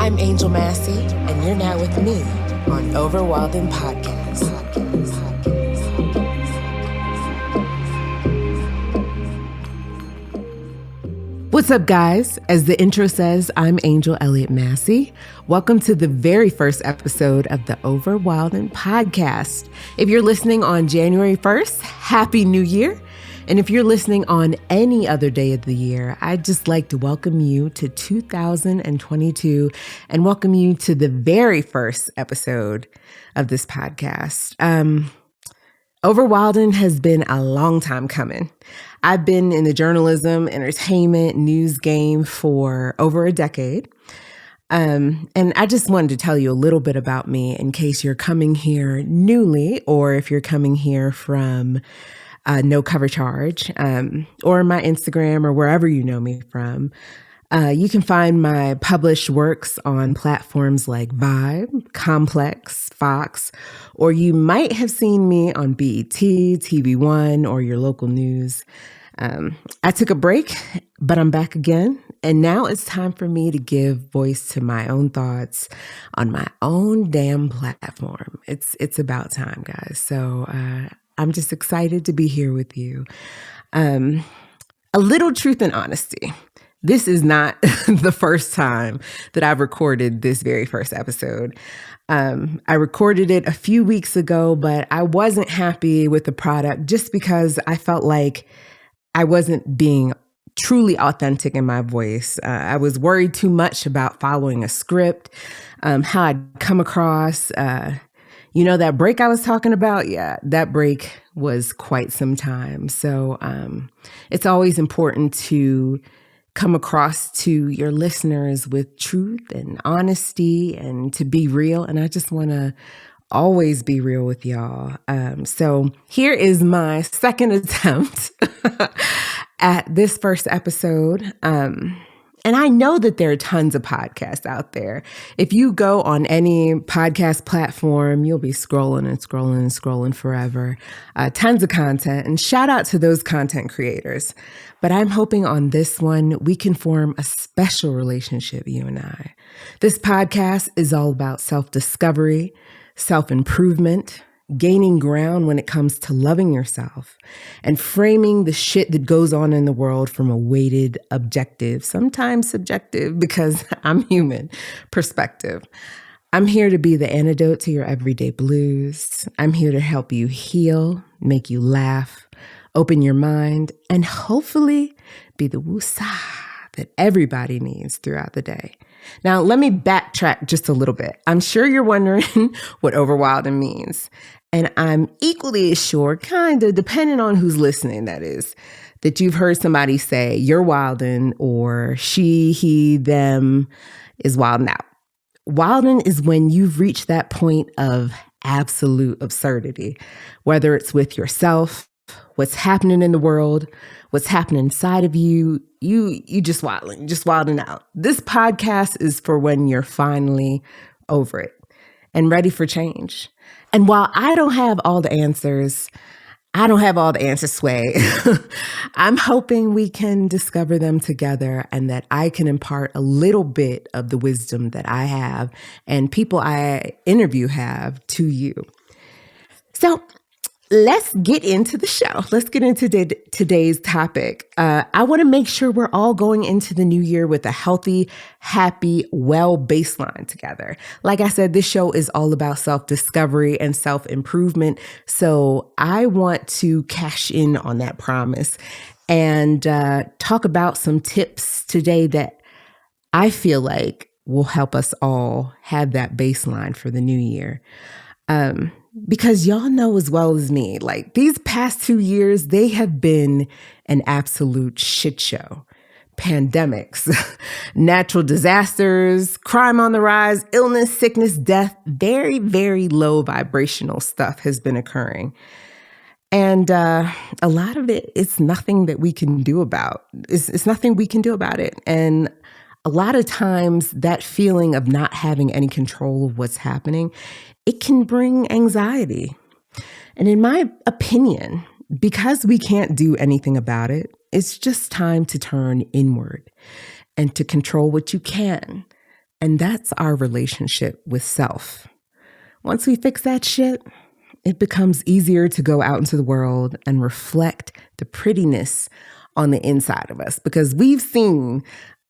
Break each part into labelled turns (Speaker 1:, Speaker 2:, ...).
Speaker 1: I'm Angel Massey, and you're now with me on Over Wildin Podcast. What's up, guys? As the intro says, I'm Angel Elliott Massey. Welcome to the very first episode of the Over Wildin Podcast. If you're listening on January 1st, Happy New Year. And if you're listening on any other day of the year, I'd just like to welcome you to 2022 and welcome you to the very first episode of this podcast. Over Wildin has been a long time coming. I've been in the journalism, entertainment, news game for over a decade. And I just wanted to tell you a little bit about me in case you're coming here newly or if you're coming here from no cover charge, or my Instagram or wherever you know me from. You can find my published works on platforms like Vibe, Complex, Fox, or you might have seen me on BET, TV One, or your local news. I took a break, but I'm back again. And now it's time for me to give voice to my own thoughts on my own damn platform. It's about time, guys. So, I'm just excited to be here with you. A little truth and honesty. This is not the first time that I've recorded this very first episode. I recorded it a few weeks ago, but I wasn't happy with the product just because I felt like I wasn't being truly authentic in my voice. I was worried too much about following a script, how I'd come across. That break I was talking about? Yeah, that break was quite some time. So it's always important to come across to your listeners with truth and honesty and to be real. And I just want to always be real with y'all. So here is my second attempt at this first episode. And I know that there are tons of podcasts out there. If you go on any podcast platform, you'll be scrolling and scrolling and scrolling forever. Tons of content, and shout out to those content creators. But I'm hoping on this one, we can form a special relationship, you and I. This podcast is all about self-discovery, self-improvement, gaining ground when it comes to loving yourself and framing the shit that goes on in the world from a weighted, objective, sometimes subjective, because I'm human, perspective. I'm here to be the antidote to your everyday blues. I'm here to help you heal, make you laugh, open your mind, and hopefully be the woosah that everybody needs throughout the day. Now, let me backtrack just a little bit. I'm sure you're wondering what Over Wildin means. And I'm equally as sure, kind of, depending on who's listening, that is, that you've heard somebody say, you're wildin', or she, he, them is wildin' out. Wildin' is when you've reached that point of absolute absurdity, whether it's with yourself, what's happening in the world, what's happening inside of you, you just wilding out. This podcast is for when you're finally over it and ready for change. And while I don't have all the answers, Sway. I'm hoping we can discover them together and that I can impart a little bit of the wisdom that I have and people I interview have to you. So let's get into the show. Let's get into today's topic. I want to make sure we're all going into the new year with a healthy, happy, well baseline together. Like I said, this show is all about self-discovery and self-improvement. So I want to cash in on that promise and talk about some tips today that I feel like will help us all have that baseline for the new year. Because y'all know as well as me, like these past 2 years, they have been an absolute shit show. Pandemics, natural disasters, crime on the rise, illness, sickness, death, very, very low vibrational stuff has been occurring. And a lot of it, it's nothing that we can do about. It's nothing we can do about it. And a lot of times that feeling of not having any control of what's happening, it can bring anxiety. And in my opinion, because we can't do anything about it, it's just time to turn inward and to control what you can And that's our relationship with self. Once we fix that shit, it becomes easier to go out into the world and reflect the prettiness on the inside of us, because we've seen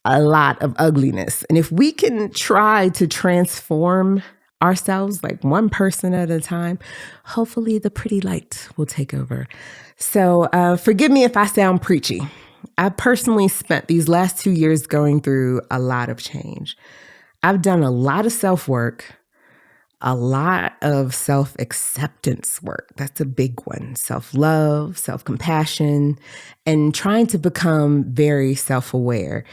Speaker 1: a lot of ugliness. And if we can try to transform ourselves like one person at a time, hopefully the pretty light will take over. So forgive me if I sound preachy. I personally spent these last 2 years going through a lot of change. I've done a lot of self-work, a lot of self-acceptance work. That's a big one. Self-love, self-compassion, and trying to become very self-aware,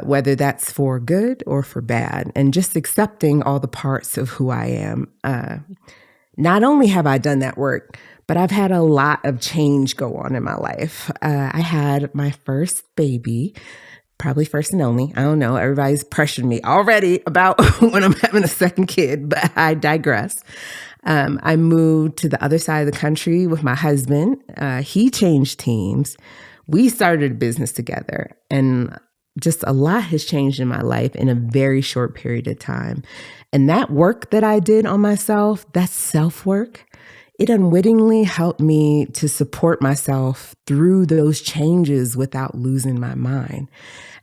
Speaker 1: whether that's for good or for bad, and just accepting all the parts of who I am. Not only have I done that work, but I've had a lot of change go on in my life. I had my first baby, probably first and only. I don't know. Everybody's pressuring me already about when I'm having a second kid, but I digress. I moved to the other side of the country with my husband. He changed teams. We started a business together, and just a lot has changed in my life in a very short period of time. And that work that I did on myself, that self-work, it unwittingly helped me to support myself through those changes without losing my mind.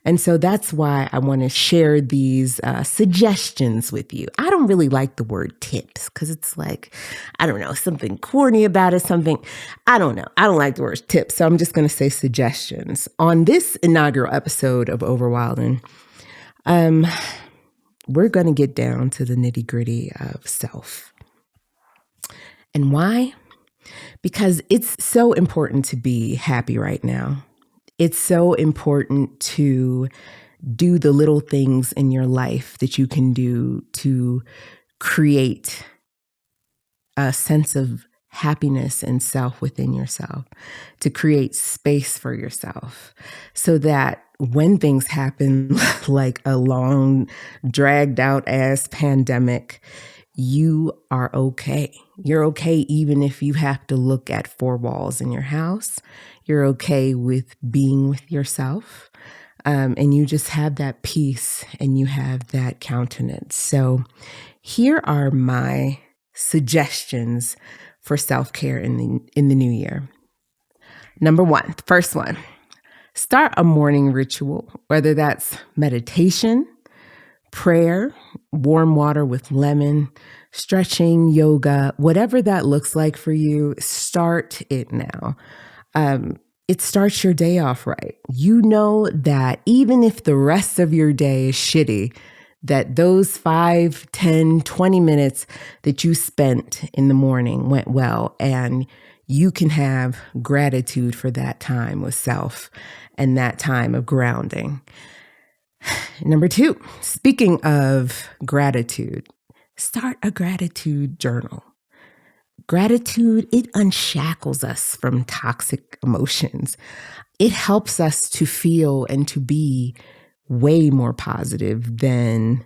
Speaker 1: And so that's why I want to share these suggestions with you. I don't really like the word tips because it's like, I don't know, something corny about it, I don't know. I don't like the word tips. So I'm just going to say suggestions. On this inaugural episode of Over Wildin, we're going to get down to the nitty gritty of self. And why? Because it's so important to be happy right now. It's so important to do the little things in your life that you can do to create a sense of happiness and self within yourself, to create space for yourself so that when things happen, like a long, dragged out ass pandemic, you are okay. You're okay even if you have to look at four walls in your house. You're okay with being with yourself. And you just have that peace and you have that countenance. So here are my suggestions for self-care in the new year. Number one, first one, start a morning ritual, whether that's meditation, prayer, warm water with lemon, stretching, yoga, whatever that looks like for you, start it now. It starts your day off right. You know that even if the rest of your day is shitty, that those 5, 10, 20 minutes that you spent in the morning went well, and you can have gratitude for that time with self and that time of grounding. Number 2, speaking of gratitude, start a gratitude journal. Gratitude, it unshackles us from toxic emotions. It helps us to feel and to be way more positive than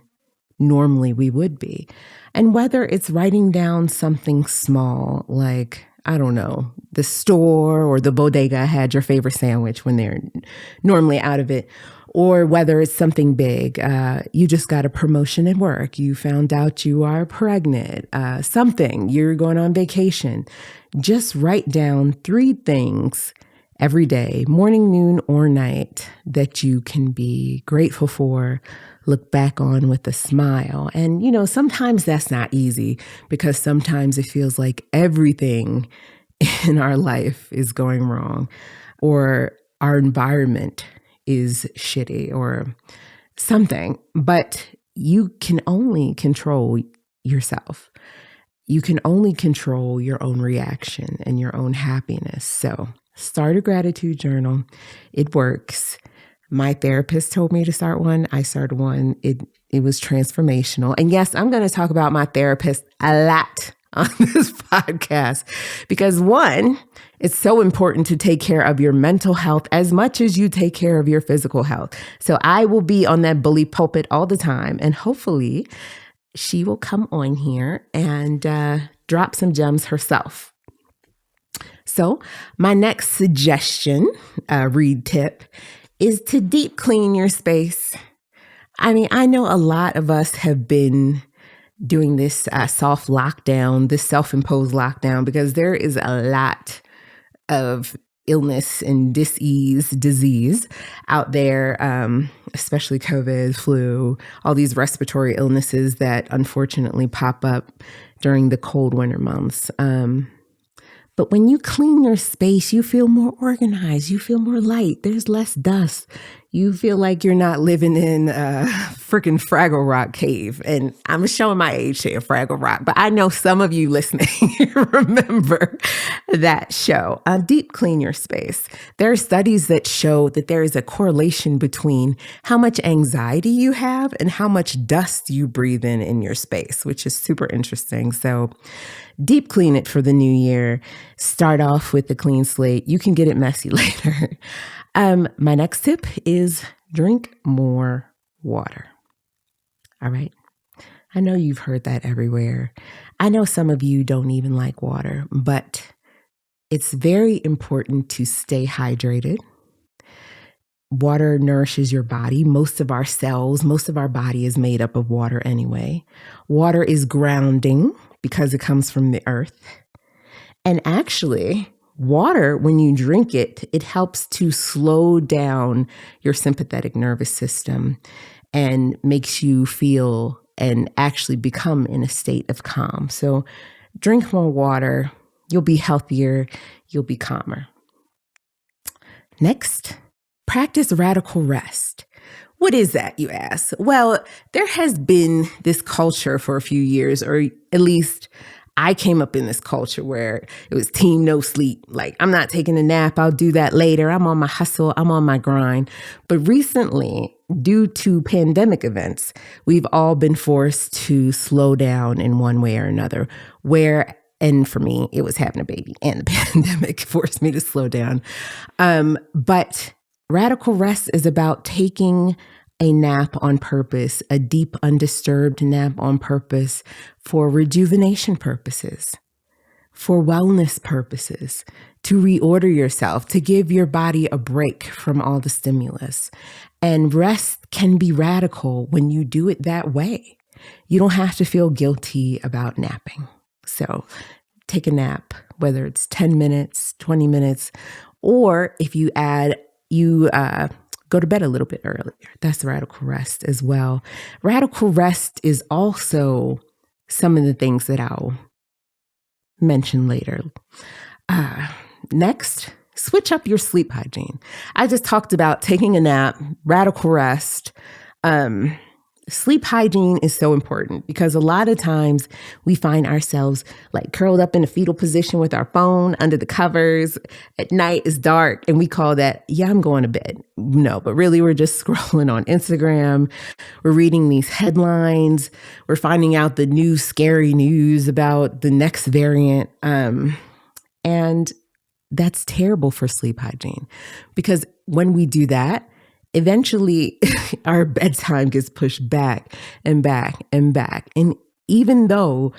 Speaker 1: normally we would be. And whether it's writing down something small, like, I don't know, the store or the bodega had your favorite sandwich when they're normally out of it, or whether it's something big, you just got a promotion at work, you found out you are pregnant, something, you're going on vacation. Just write down 3 things every day, morning, noon, or night, that you can be grateful for, look back on with a smile. And, you know, sometimes that's not easy because sometimes it feels like everything in our life is going wrong, or our environment is shitty or something, but you can only control yourself. You can only control your own reaction and your own happiness. So start a gratitude journal. It works. My therapist told me to start one. I started one. It was transformational. And yes, I'm going to talk about my therapist a lot on this podcast because, one, it's so important to take care of your mental health as much as you take care of your physical health. So I will be on that bully pulpit all the time, and hopefully she will come on here and drop some gems herself. So my next suggestion, read tip, is to deep clean your space. I mean, I know a lot of us have been doing this soft lockdown, this self-imposed lockdown, because there is a lot of illness and disease out there, especially COVID, flu, all these respiratory illnesses that unfortunately pop up during the cold winter months. But when you clean your space, you feel more organized. You feel more light. There's less dust. You feel like you're not living in a freaking Fraggle Rock cave. And I'm showing my age here, Fraggle Rock. But I know some of you listening remember that show. Deep clean your space. There are studies that show that there is a correlation between how much anxiety you have and how much dust you breathe in your space, which is super interesting. So deep clean it for the new year. Start off with a clean slate. You can get it messy later. My next tip is drink more water. All right. I know you've heard that everywhere. I know some of you don't even like water, but it's very important to stay hydrated. Water nourishes your body. Most of our cells, most of our body is made up of water anyway. Water is grounding because it comes from the earth. And actually, water, when you drink it, it helps to slow down your sympathetic nervous system and makes you feel and actually become in a state of calm. So drink more water. You'll be healthier. You'll be calmer. Next, practice radical rest. What is that, you ask? Well, there has been this culture for a few years, or at least I came up in this culture where it was team no sleep. Like, I'm not taking a nap. I'll do that later. I'm on my hustle. I'm on my grind. But recently, due to pandemic events, we've all been forced to slow down in one way or another. And for me, it was having a baby, and the pandemic forced me to slow down. But radical rest is about taking a nap on purpose, a deep, undisturbed nap on purpose for rejuvenation purposes, for wellness purposes, to reorder yourself, to give your body a break from all the stimulus. And rest can be radical when you do it that way. You don't have to feel guilty about napping. So take a nap, whether it's 10 minutes, 20 minutes, or if you go to bed a little bit earlier. That's radical rest as well. Radical rest is also some of the things that I'll mention later. Next, switch up your sleep hygiene. I just talked about taking a nap, radical rest. Sleep hygiene is so important because a lot of times we find ourselves like curled up in a fetal position with our phone under the covers at night. It's dark and we call that, I'm going to bed. No, but really we're just scrolling on Instagram. We're reading these headlines. We're finding out the new scary news about the next variant. And that's terrible for sleep hygiene because when we do that, eventually our bedtime gets pushed back and back and back. And even though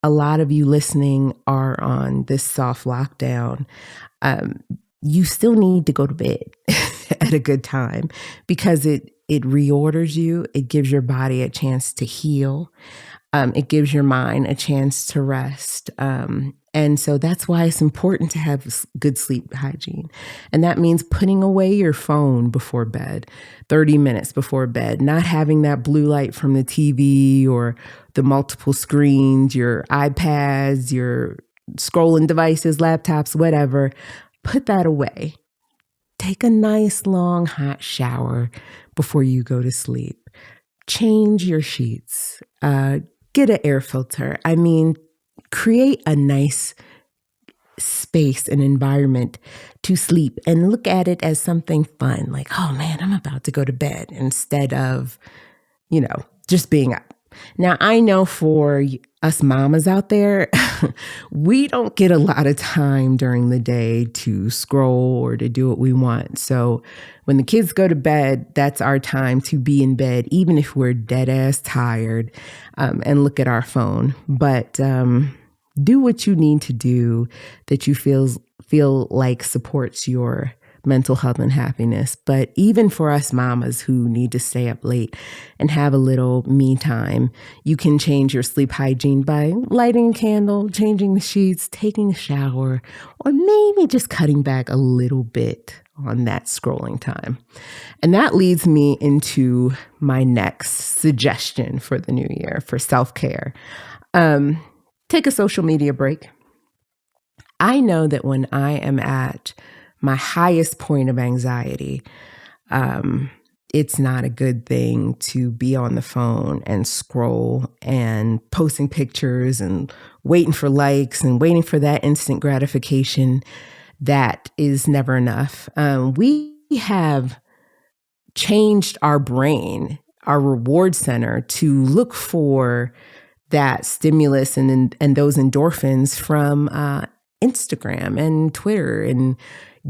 Speaker 1: a lot of you listening are on this soft lockdown, you still need to go to bed at a good time because it reorders you. It gives your body a chance to heal. It gives your mind a chance to rest. And so that's why it's important to have good sleep hygiene. And that means putting away your phone before bed, 30 minutes before bed, not having that blue light from the TV or the multiple screens, your iPads, your scrolling devices, laptops, whatever. Put that away. Take a nice long hot shower before you go to sleep. Change your sheets. Get an air filter. Create a nice space and environment to sleep and look at it as something fun. Like, oh man, I'm about to go to bed instead of, just being up. Now, I know for us mamas out there, we don't get a lot of time during the day to scroll or to do what we want. So when the kids go to bed, that's our time to be in bed, even if we're dead ass tired, and look at our phone. But do what you need to do that you feel like supports your mental health and happiness. But even for us mamas who need to stay up late and have a little me time, you can change your sleep hygiene by lighting a candle, changing the sheets, taking a shower, or maybe just cutting back a little bit on that scrolling time. And that leads me into my next suggestion for the new year for self-care. Take a social media break. I know that when I am at my highest point of anxiety, it's not a good thing to be on the phone and scroll and posting pictures and waiting for likes and waiting for that instant gratification. That is never enough. We have changed our brain, our reward center, to look for that stimulus and those endorphins from Instagram and Twitter and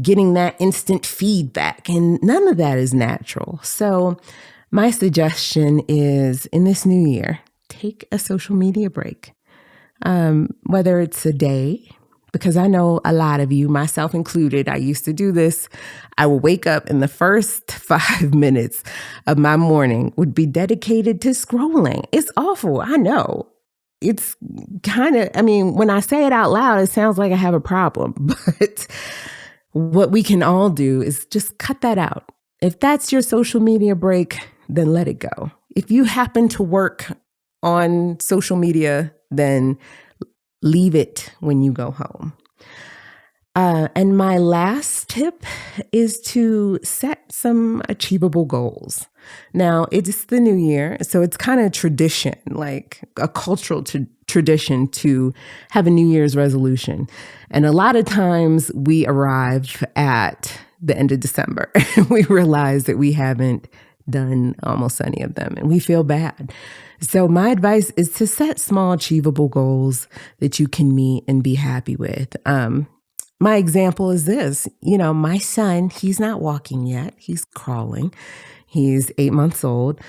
Speaker 1: getting that instant feedback. And none of that is natural. So my suggestion is, in this new year, take a social media break. Whether it's a day, because I know a lot of you, myself included, I used to do this. I would wake up and the first 5 minutes of my morning would be dedicated to scrolling. It's awful. I know. It's kind of, when I say it out loud, it sounds like I have a problem. But what we can all do is just cut that out. If that's your social media break, then let it go. If you happen to work on social media, then leave it when you go home. And my last tip is to set some achievable goals. Now, it's the new year, so it's kind of tradition, like a cultural tradition to have a New Year's resolution. And a lot of times we arrive at the end of December and we realize that we haven't done almost any of them and we feel bad. So my advice is to set small achievable goals that you can meet and be happy with. My example is this, my son, he's not walking yet. He's crawling. He's 8 months old.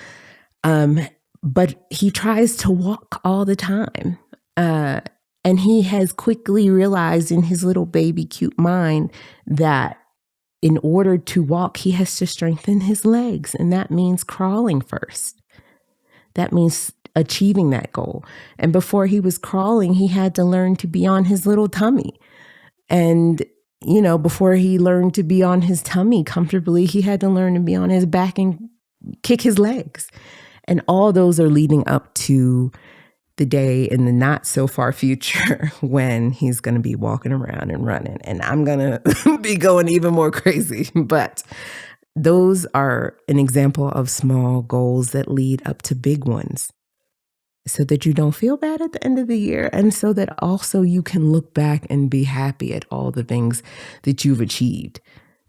Speaker 1: But he tries to walk all the time. And he has quickly realized in his little baby cute mind that in order to walk, he has to strengthen his legs. And that means crawling first. That means achieving that goal. And before he was crawling, he had to learn to be on his little tummy. And, before he learned to be on his tummy comfortably, he had to learn to be on his back and kick his legs. And all those are leading up to the day in the not so far future when he's going to be walking around and running. And I'm going to be going even more crazy. But those are an example of small goals that lead up to big ones, so that you don't feel bad at the end of the year, and so that also you can look back and be happy at all the things that you've achieved.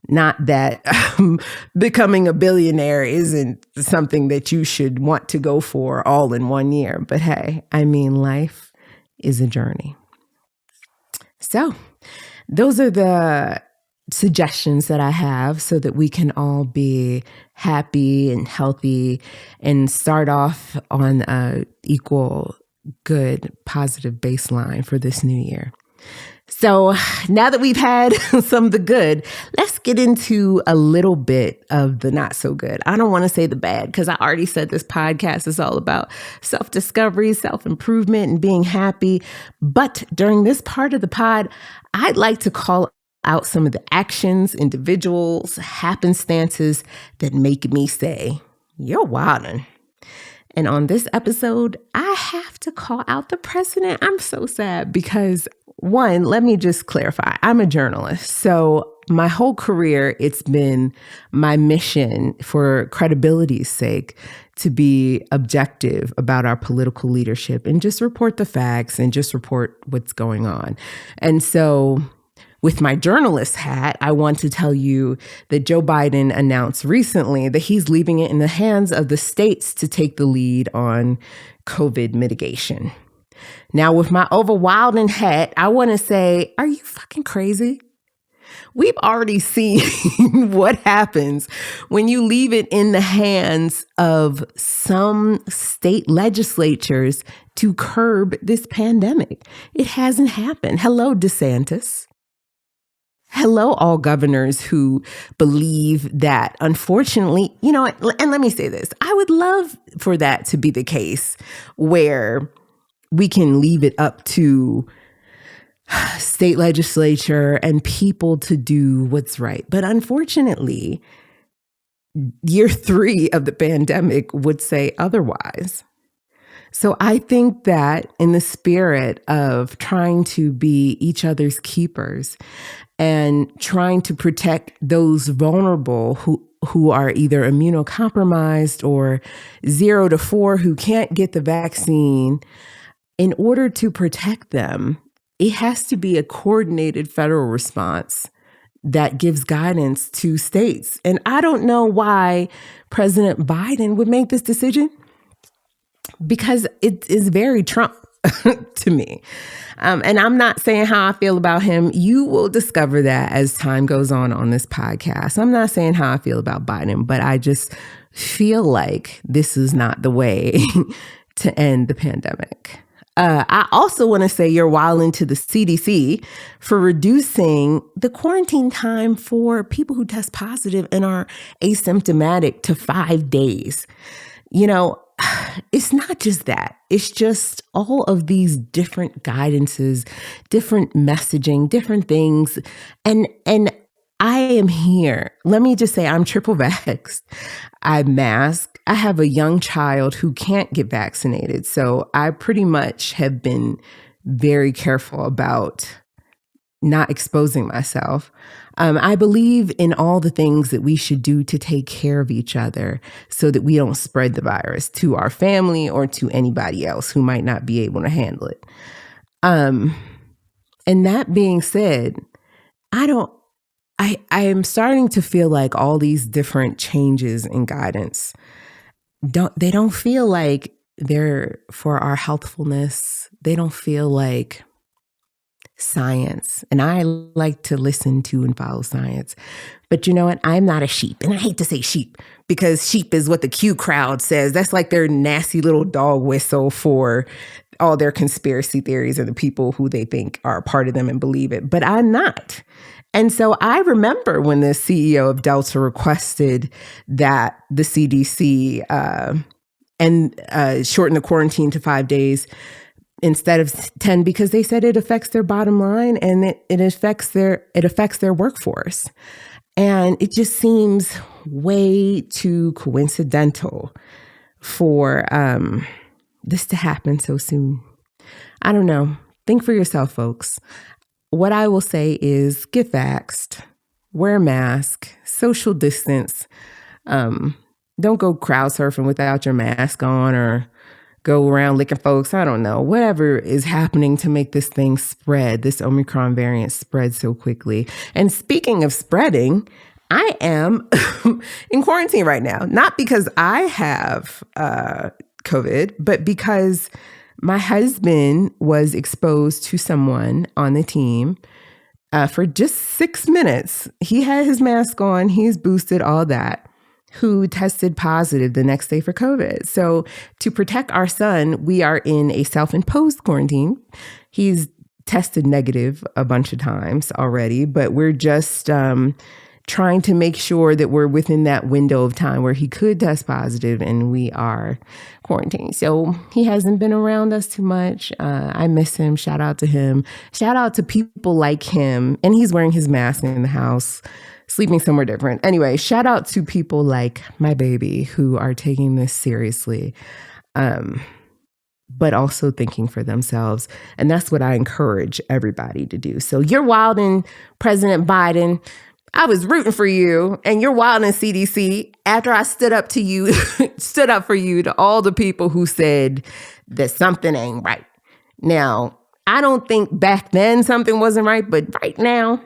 Speaker 1: Not that becoming a billionaire isn't something that you should want to go for all in one year, but hey, life is a journey. So those are the suggestions that I have so that we can all be happy and healthy and start off on a equal, good, positive baseline for this new year. So now that we've had some of the good, let's get into a little bit of the not so good. I don't want to say the bad because I already said this podcast is all about self-discovery, self-improvement, and being happy. But during this part of the pod, I'd like to call out some of the actions, individuals, happenstances that make me say, you're wildin'. And on this episode, I have to call out the president. I'm so sad because, one, let me just clarify. I'm a journalist. So my whole career, it's been my mission, for credibility's sake, to be objective about our political leadership and just report the facts and just report what's going on. And so with my journalist hat, I want to tell you that Joe Biden announced recently that he's leaving it in the hands of the states to take the lead on COVID mitigation. Now, with my Wildin' hat, I want to say, are you fucking crazy? We've already seen what happens when you leave it in the hands of some state legislatures to curb this pandemic. It hasn't happened. Hello, DeSantis. Hello, all governors who believe that, unfortunately, and let me say this, I would love for that to be the case where we can leave it up to state legislature and people to do what's right. But unfortunately, year 3 of the pandemic would say otherwise. So I think that in the spirit of trying to be each other's keepers and trying to protect those vulnerable who are either immunocompromised or 0 to 4 who can't get the vaccine, in order to protect them, it has to be a coordinated federal response that gives guidance to states. And I don't know why President Biden would make this decision, because it is very Trump to me. And I'm not saying how I feel about him. You will discover that as time goes on this podcast. I'm not saying how I feel about Biden, but I just feel like this is not the way to end the pandemic. I also want to say you're wildin' to the CDC for reducing the quarantine time for people who test positive and are asymptomatic to 5 days. It's not just that. It's just all of these different guidances, different messaging, different things. And I am here. Let me just say I'm triple vaxxed. I mask. I have a young child who can't get vaccinated. So I pretty much have been very careful about not exposing myself. I believe in all the things that we should do to take care of each other so that we don't spread the virus to our family or to anybody else who might not be able to handle it. And that being said, I am starting to feel like all these different changes in guidance they don't feel like they're for our healthfulness. They don't feel like science. And I like to listen to and follow science. But you know what? I'm not a sheep. And I hate to say sheep because sheep is what the Q crowd says. That's like their nasty little dog whistle for all their conspiracy theories and the people who they think are a part of them and believe it. But I'm not. And so I remember when the CEO of Delta requested that the CDC shorten the quarantine to 5 days instead of 10, because they said it affects their bottom line and it affects their workforce. And it just seems way too coincidental for this to happen so soon. I don't know. Think for yourself, folks. What I will say is get vaxxed, wear a mask, social distance. Don't go crowd surfing without your mask on or go around licking folks. I don't know. Whatever is happening to make this thing spread, this Omicron variant spread so quickly. And speaking of spreading, I am in quarantine right now, not because I have COVID, but because my husband was exposed to someone on the team for just 6 minutes. He had his mask on, he's boosted, all that, who tested positive the next day for COVID. So to protect our son, we are in a self-imposed quarantine. He's tested negative a bunch of times already, but we're just trying to make sure that we're within that window of time where he could test positive and we are quarantined. So he hasn't been around us too much. I miss him. Shout out to him. Shout out to people like him. And he's wearing his mask in the house, sleeping somewhere different. Anyway, shout out to people like my baby who are taking this seriously, but also thinking for themselves. And that's what I encourage everybody to do. So you're wildin', President Biden. I was rooting for you, and you're wildin' CDC after I stood up for you to all the people who said that something ain't right. Now, I don't think back then something wasn't right, but right now,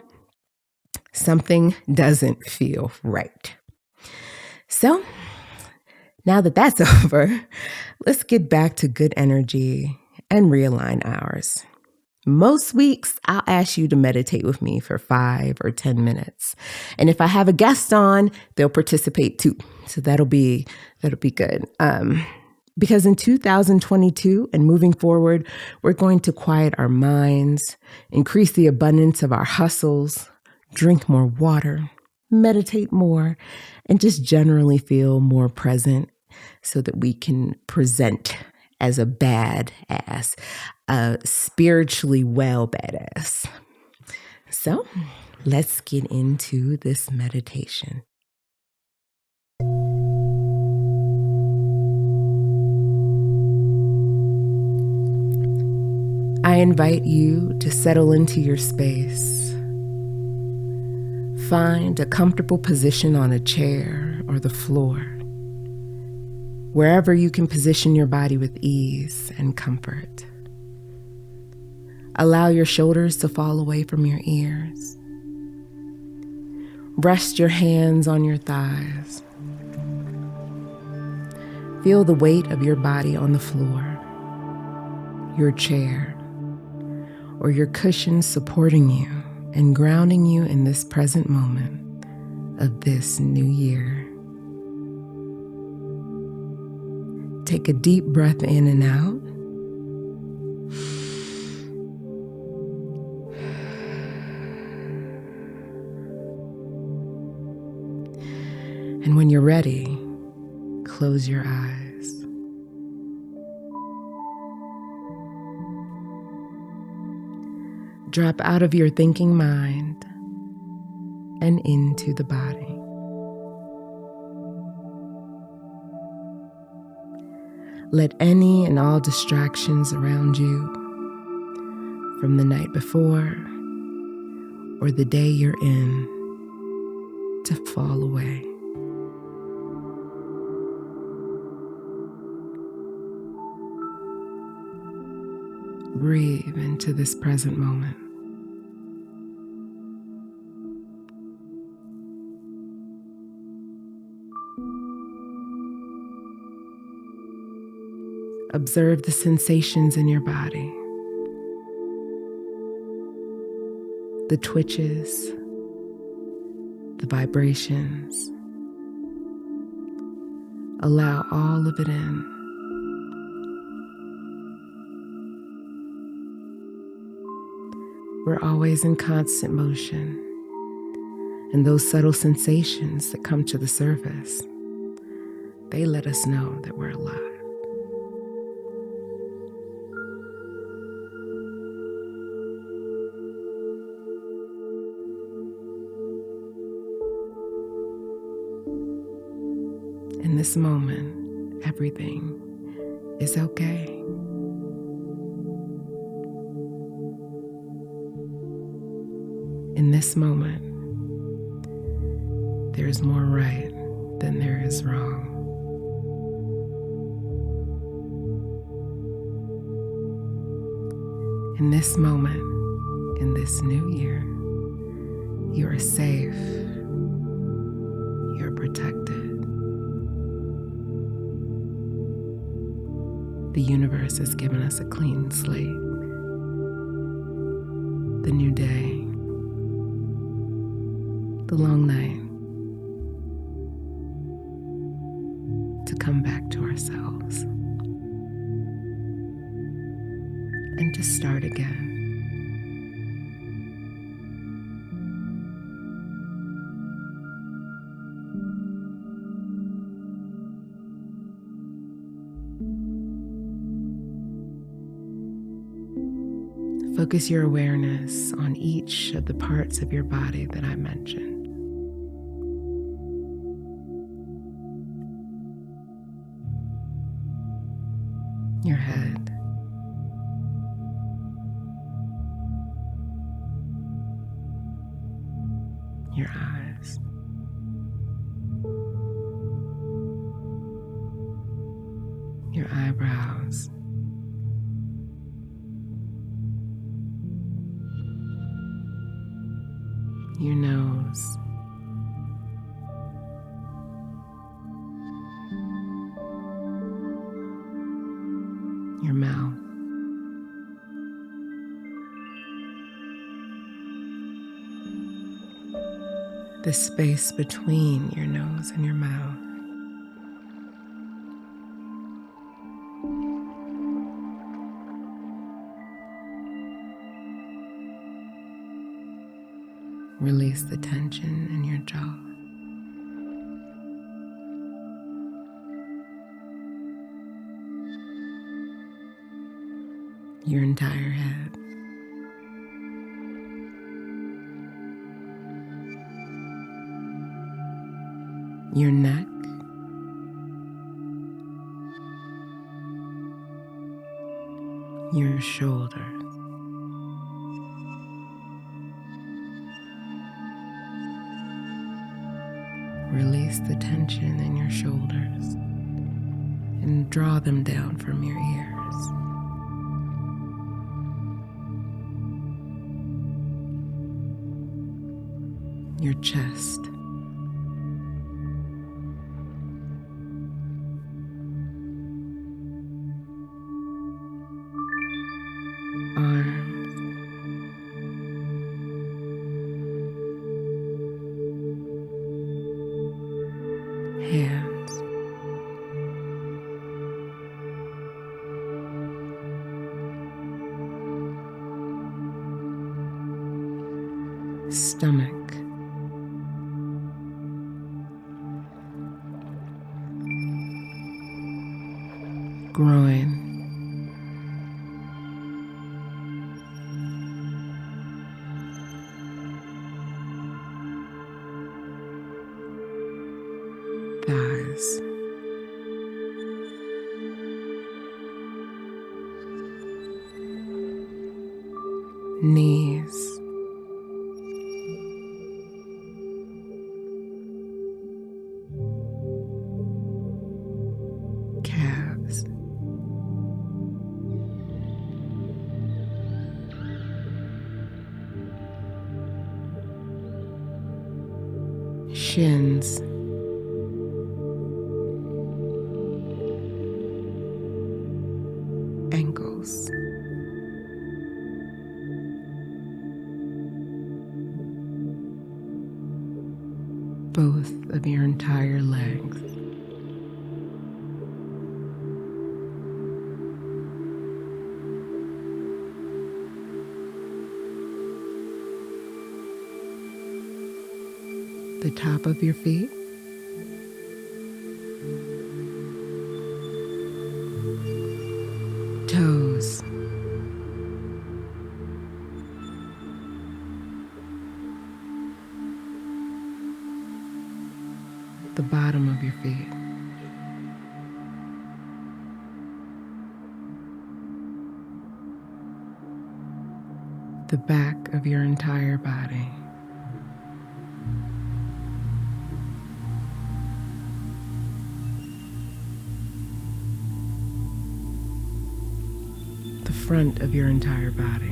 Speaker 1: something doesn't feel right. So now that that's over, let's get back to good energy and realign ours. Most weeks, I'll ask you to meditate with me for 5 or 10 minutes. And if I have a guest on, they'll participate too. So that'll be good. Because in 2022 and moving forward, we're going to quiet our minds, increase the abundance of our hustles, drink more water, meditate more, and just generally feel more present so that we can present as a badass, a spiritually well badass. So let's get into this meditation. I invite you to settle into your space. Find a comfortable position on a chair or the floor, wherever you can position your body with ease and comfort. Allow your shoulders to fall away from your ears. Rest your hands on your thighs. Feel the weight of your body on the floor, your chair, or your cushion supporting you and grounding you in this present moment of this new year. Take a deep breath in and out. And when you're ready, close your eyes. Drop out of your thinking mind and into the body. Let any and all distractions around you from the night before or the day you're in to fall away. Breathe into this present moment. Observe the sensations in your body, the twitches, the vibrations. Allow all of it in. We're always in constant motion, and those subtle sensations that come to the surface, they let us know that we're alive. In this moment, everything is okay. In this moment, there is more right than there is wrong. In this moment, in this new year, you are safe, you're protected. The universe has given us a clean slate. The new day, the long night, to come back to ourselves and to start again. Focus your awareness on each of the parts of your body that I mentioned. Your head, your eyes, your eyebrows, your nose, your mouth, the space between your nose and your mouth, Release the tension in your jaw. Your entire head. Your neck. Your shoulders. Release the tension in your shoulders and draw them down from your ears. Your chest. Arms. Hands. Stomach. Groin. Thighs. Knees. Calves. Shins. Ankles. Both of your entire legs. The top of your feet. Toes. The bottom of your feet. The back of your entire body. The front of your entire body.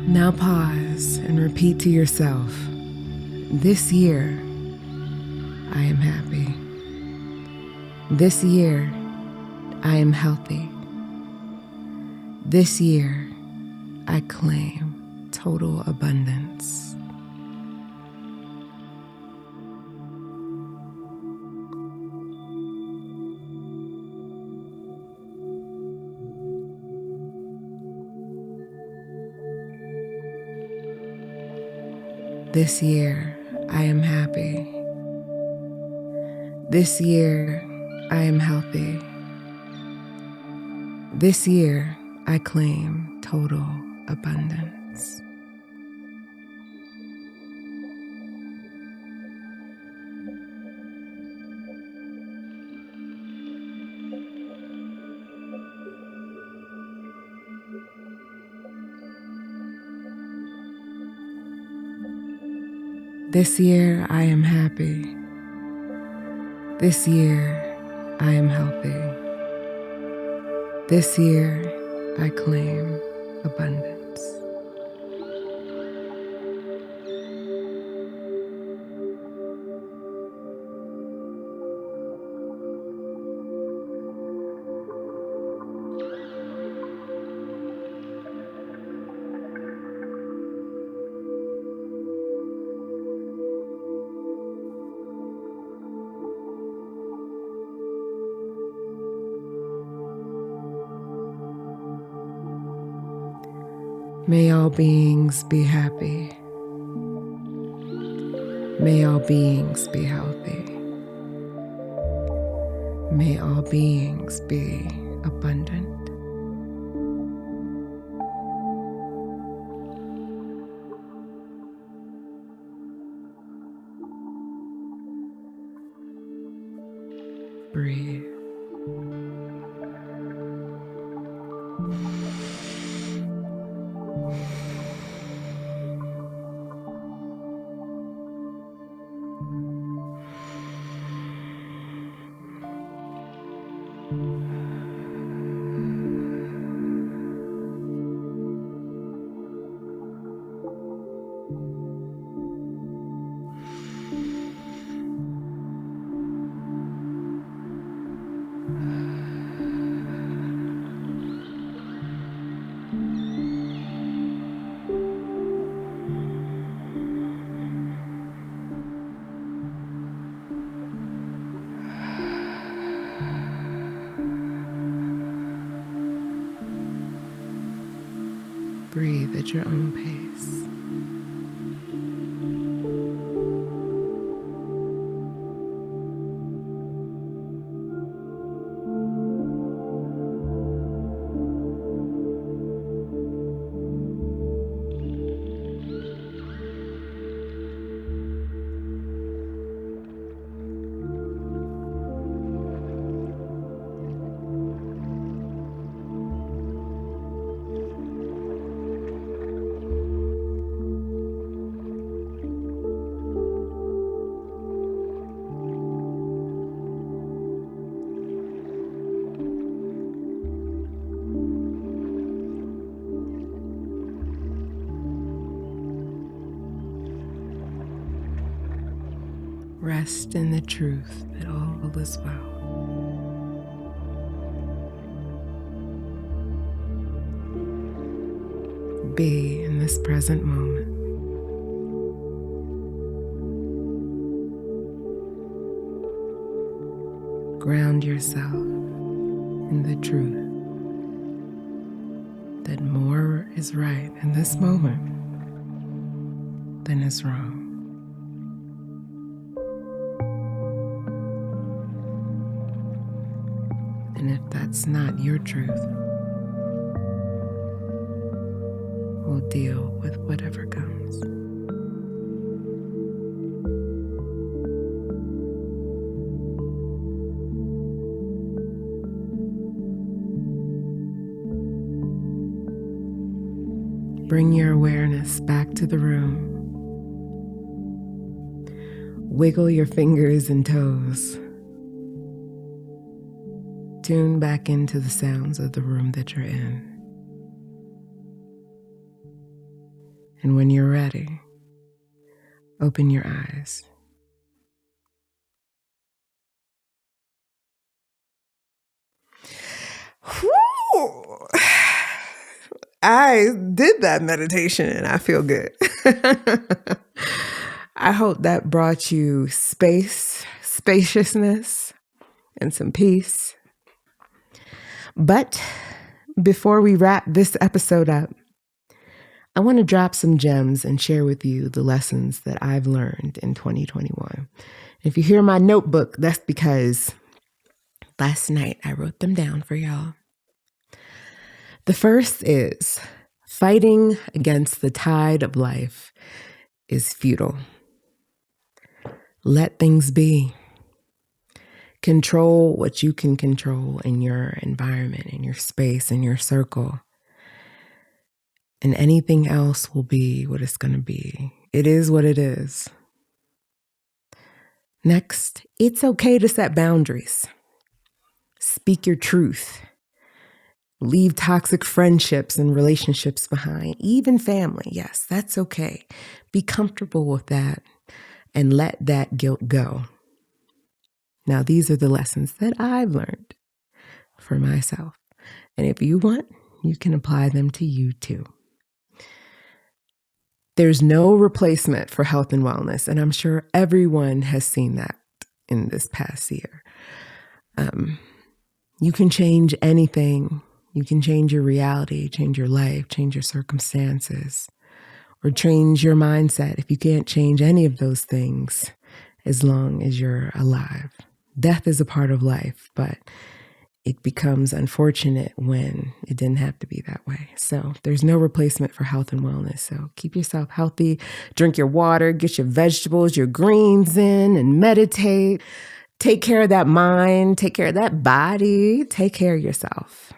Speaker 1: Now pause and repeat to yourself, this year, I am happy. This year, I am healthy. This year, I claim total abundance. This year, I am happy. This year, I am healthy. This year, I claim total abundance. This year, I am happy. This year, I am healthy. This year, I claim abundance. May all beings be happy. May all beings be healthy. May all beings be abundant. Breathe. Breathe at your own pace. Rest in the truth that all is well. Be in this present moment. Ground yourself in the truth that more is right in this moment than is wrong. And if that's not your truth, we'll deal with whatever comes. Bring your awareness back to the room. Wiggle your fingers and toes. Tune back into the sounds of the room that you're in. And when you're ready, open your eyes. Whew. I did that meditation and I feel good. I hope that brought you spaciousness, and some peace. But before we wrap this episode up, I want to drop some gems and share with you the lessons that I've learned in 2021. If you hear my notebook, that's because last night I wrote them down for y'all. The first is fighting against the tide of life is futile. Let things be. Control what you can control in your environment, in your space, in your circle. And anything else will be what it's going to be. It is what it is. Next, it's okay to set boundaries. Speak your truth. Leave toxic friendships and relationships behind, even family. Yes, that's okay. Be comfortable with that and let that guilt go. Now, these are the lessons that I've learned for myself. And if you want, you can apply them to you too. There's no replacement for health and wellness, and I'm sure everyone has seen that in this past year. You can change anything You can change your reality, change your life, change your circumstances, or change your mindset if you can't change any of those things as long as you're alive. Death is a part of life, but it becomes unfortunate when it didn't have to be that way. So there's no replacement for health and wellness. So keep yourself healthy, drink your water, get your vegetables, your greens in, and meditate. Take care of that mind, take care of that body, take care of yourself.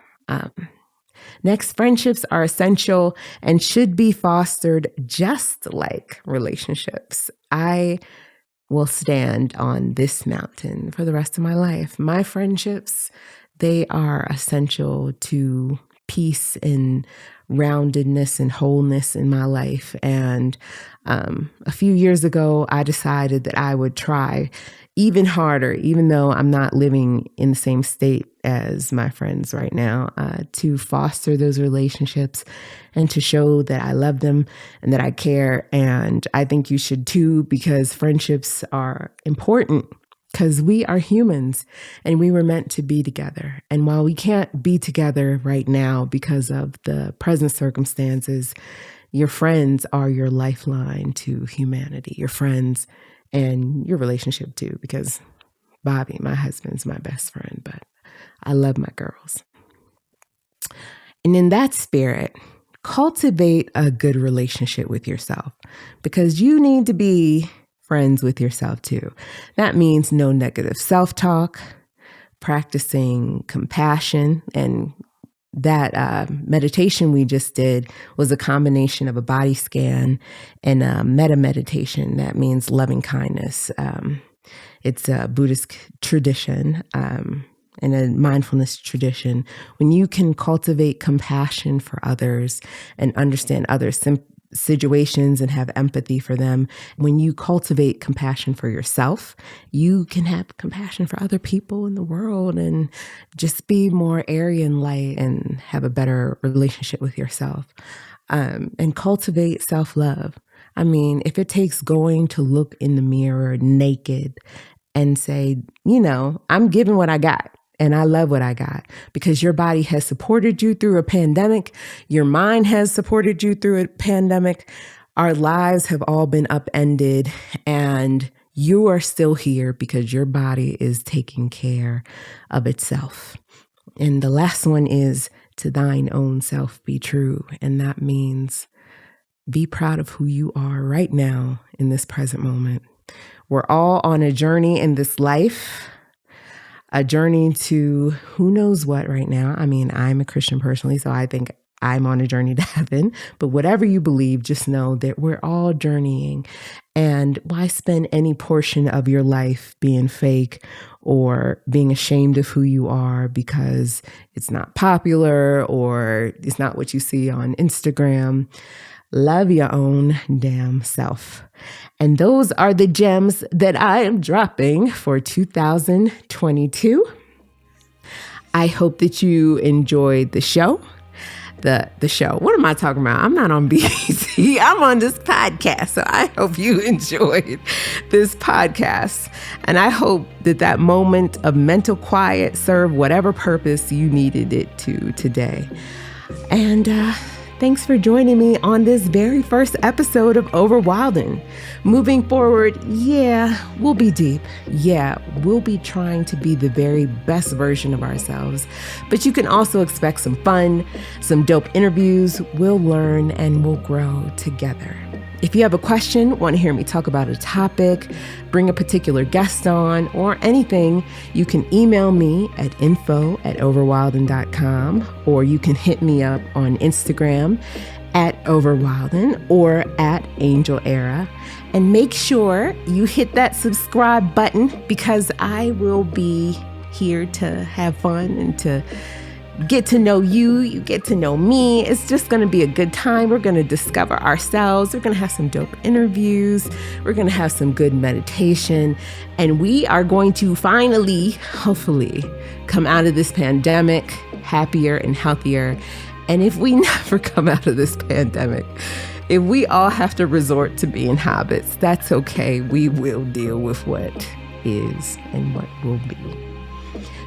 Speaker 1: Next, friendships are essential and should be fostered just like relationships. I will stand on this mountain for the rest of my life. My friendships, they are essential to peace and roundedness and wholeness in my life. And a few years ago, I decided that I would try even harder, even though I'm not living in the same state as my friends right now, to foster those relationships and to show that I love them and that I care. And I think you should too, because friendships are important because we are humans and we were meant to be together. And while we can't be together right now because of the present circumstances, your friends are your lifeline to humanity, your friends and your relationship too, because Bobby, my husband's my best friend, but I love my girls. And in that spirit, cultivate a good relationship with yourself because you need to be friends with yourself too. That means no negative self-talk, practicing compassion, and that meditation we just did was a combination of a body scan and a metta meditation. That means loving kindness. It's a Buddhist tradition and a mindfulness tradition. When you can cultivate compassion for others and understand others' situations and have empathy for them, when you cultivate compassion for yourself, you can have compassion for other people in the world and just be more airy and light and have a better relationship with yourself. And cultivate self-love. I mean, if it takes going to look in the mirror naked and say, I'm giving what I got. And I love what I got because your body has supported you through a pandemic. Your mind has supported you through a pandemic. Our lives have all been upended and you are still here because your body is taking care of itself. And the last one is to thine own self be true. And that means be proud of who you are right now in this present moment. We're all on a journey in this life. A journey to who knows what right now. I mean, I'm a Christian personally, so I think I'm on a journey to heaven. But whatever you believe, just know that we're all journeying. And why spend any portion of your life being fake or being ashamed of who you are because it's not popular or it's not what you see on Instagram? Love your own damn self. And those are the gems that I am dropping for 2022. I hope that you enjoyed the show. The show. What am I talking about? I'm not on BET. I'm on this podcast. So I hope you enjoyed this podcast. And I hope that moment of mental quiet served whatever purpose you needed it to today. And thanks for joining me on this very first episode of Over Wildin. Moving forward, we'll be deep. We'll be trying to be the very best version of ourselves. But you can also expect some fun, some dope interviews. We'll learn and we'll grow together. If you have a question, want to hear me talk about a topic, bring a particular guest on, or anything, you can email me at info@overwildin.com, or you can hit me up on Instagram @overwildin or @angelera. And make sure you hit that subscribe button because I will be here to have fun and to get to know you, you get to know me. It's just going to be a good time. We're going to discover ourselves. We're going to have some dope interviews. We're going to have some good meditation. And we are going to finally, hopefully, come out of this pandemic happier and healthier. And if we never come out of this pandemic, if we all have to resort to being hobbits, that's okay. We will deal with what is and what will be.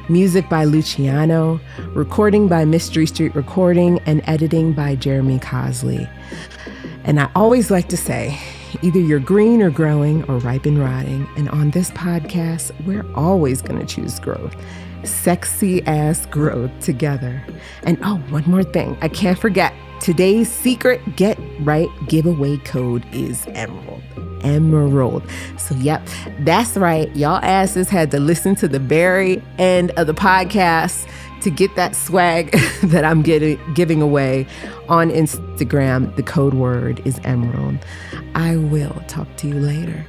Speaker 1: Music by Luciano, recording by Mystery Street Recording, and editing by Jeremy Cosley. And I always like to say, either you're green or growing or ripe and rotting. And on this podcast, we're always going to choose growth. Sexy ass growth together. And oh, one more thing. I can't forget. Today's secret Get Right giveaway code is Emerald. Emerald. So yep, that's right. Y'all asses had to listen to the very end of the podcast to get that swag that I'm giving away on Instagram. The code word is Emerald. I will talk to you later.